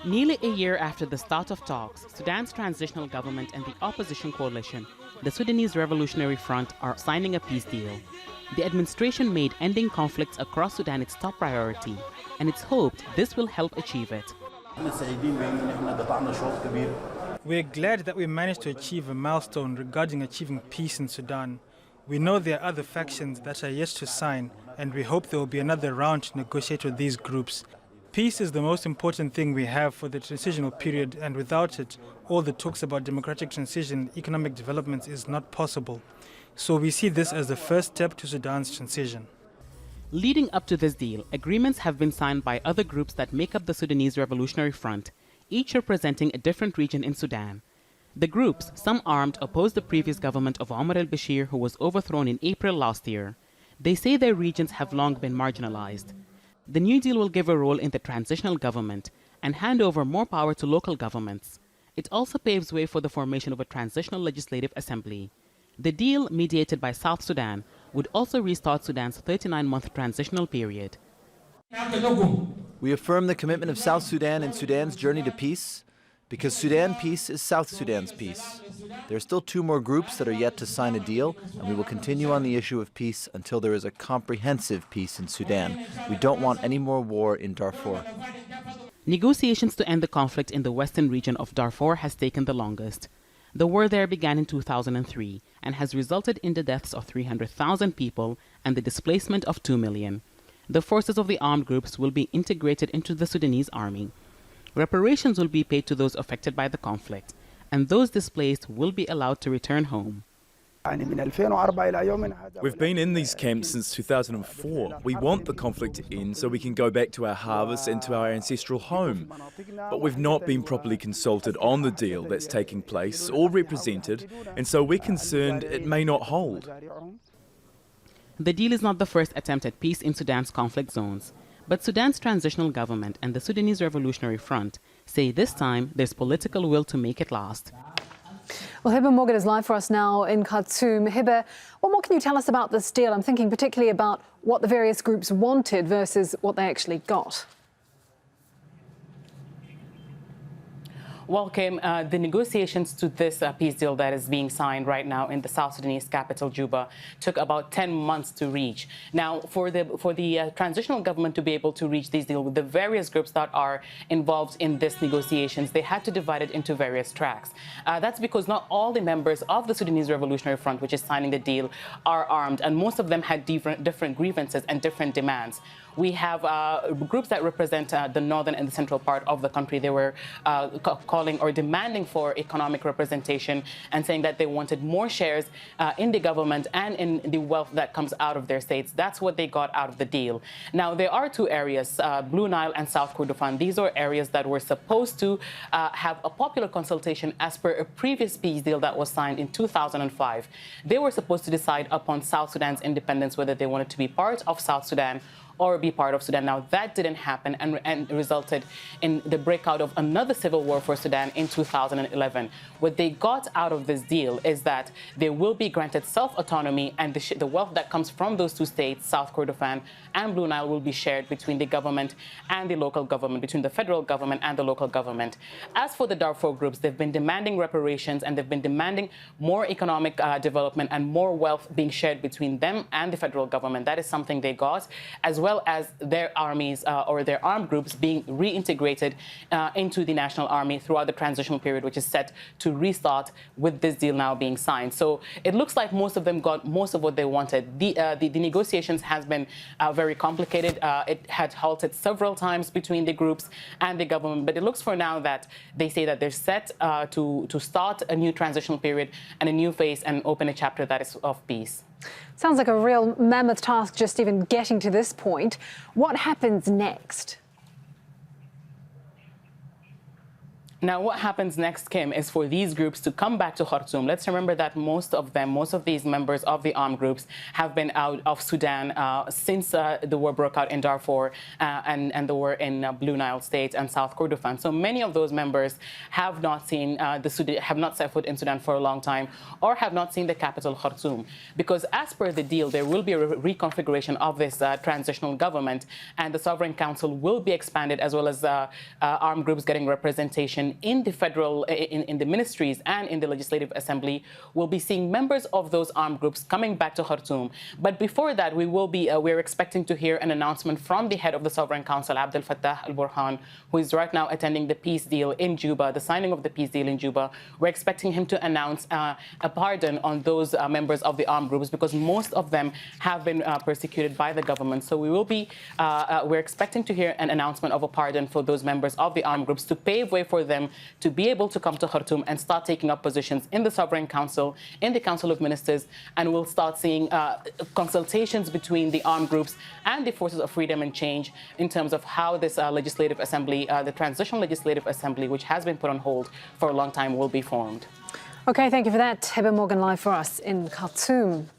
Nearly a year after the start of talks, Sudan's transitional government and the opposition coalition, the Sudanese Revolutionary Front, are signing a peace deal. The administration made ending conflicts across Sudan its top priority, and it's hoped this will help achieve it. We're glad that we managed to achieve a milestone regarding achieving peace in Sudan. We know there are other factions that are yet to sign, and we hope there will be another round to negotiate with these groups. Peace is the most important thing we have for the transitional period, and without it, all the talks about democratic transition, economic development is not possible. So we see this as the first step to Sudan's transition. Leading up to this deal, agreements have been signed by other groups that make up the Sudanese Revolutionary Front, each representing a different region in Sudan. The groups, some armed, oppose the previous government of Omar al-Bashir, who was overthrown in April last year. They say their regions have long been marginalized. The new deal will give a role in the transitional government and hand over more power to local governments. It also paves way for the formation of a transitional legislative assembly. The deal, mediated by South Sudan, would also restart Sudan's 39-month transitional period. We affirm the commitment of South Sudan and Sudan's journey to peace, because Sudan peace is South Sudan's peace. There are still 2 more groups that are yet to sign a deal, and we will continue on the issue of peace until there is a comprehensive peace in Sudan. We don't want any more war in Darfur. Negotiations to end the conflict in the western region of Darfur has taken the longest. The war there began in 2003 and has resulted in the deaths of 300,000 people and the displacement of 2 million. The forces of the armed groups will be integrated into the Sudanese army. Reparations will be paid to those affected by the conflict, and those displaced will be allowed to return home. We've been in these camps since 2004. We want the conflict to end so we can go back to our harvest and to our ancestral home. But we've not been properly consulted on the deal that's taking place or represented, and so we're concerned it may not hold. The deal is not the first attempt at peace in Sudan's conflict zones. But Sudan's transitional government and the Sudanese Revolutionary Front say this time there's political will to make it last. Well, Heba Morgan is live for us now in Khartoum. Heba, what more can you tell us about this deal? I'm thinking particularly about what the various groups wanted versus what they actually got. Well, Kim, the negotiations to this peace deal that is being signed right now in the South Sudanese capital, Juba, took about 10 months to reach. Now, for the transitional government to be able to reach this deal with the various groups that are involved in this negotiations, they had to divide it into various tracks. That's because not all the members of the Sudanese Revolutionary Front, which is signing the deal, are armed, and most of them had different grievances and different demands. We have groups that represent the northern and the central part of the country. They were calling or demanding for economic representation and saying that they wanted more shares in the government and in the wealth that comes out of their states. That's what they got out of the deal. Now, there are 2 areas, Blue Nile and South Kordofan. These are areas that were supposed to have a popular consultation as per a previous peace deal that was signed in 2005. They were supposed to decide upon South Sudan's independence, whether they wanted to be part of South Sudan or be part of Sudan. Now, that didn't happen and resulted in the breakout of another civil war for Sudan in 2011. What they got out of this deal is that they will be granted self-autonomy, and the wealth that comes from those 2 states, South Kordofan and Blue Nile, will be shared between the government and the local government, between the federal government and the local government. As for the Darfur groups, they've been demanding reparations, and they've been demanding more economic development and more wealth being shared between them and the federal government. That is something they got, as well as their armies or their armed groups being reintegrated into the national army throughout the transitional period, which is set to restart with this deal now being signed. So it looks like most of them got most of what they wanted. The negotiations has been very complicated. It had halted several times between the groups and the government, but it looks for now that they say that they're set to start a new transitional period and a new phase and open a chapter that is of peace. Sounds like a real mammoth task just even getting to this point. What happens next? Now, what happens next, Kim, is for these groups to come back to Khartoum. Let's remember that most of these members of the armed groups have been out of Sudan since the war broke out in Darfur and the war in Blue Nile State and South Kordofan. So many of those members have not seen have not set foot in Sudan for a long time, or have not seen the capital Khartoum. Because as per the deal, there will be a reconfiguration of this transitional government, and the Sovereign Council will be expanded, as well as armed groups getting representation in the federal, in the ministries and in the Legislative Assembly. We'll be seeing members of those armed groups coming back to Khartoum. But before that, we're expecting to hear an announcement from the head of the Sovereign Council, Abdel Fattah al-Burhan, who is right now attending the peace deal in Juba, the signing of the peace deal in Juba. We're expecting him to announce a pardon on those members of the armed groups, because most of them have been persecuted by the government. So we're expecting to hear an announcement of a pardon for those members of the armed groups to pave way for them to be able to come to Khartoum and start taking up positions in the Sovereign Council, in the Council of Ministers, and we'll start seeing consultations between the armed groups and the Forces of Freedom and Change in terms of how this Legislative Assembly, the Transitional Legislative Assembly, which has been put on hold for a long time, will be formed. OK, thank you for that. Heba Morgan live for us in Khartoum.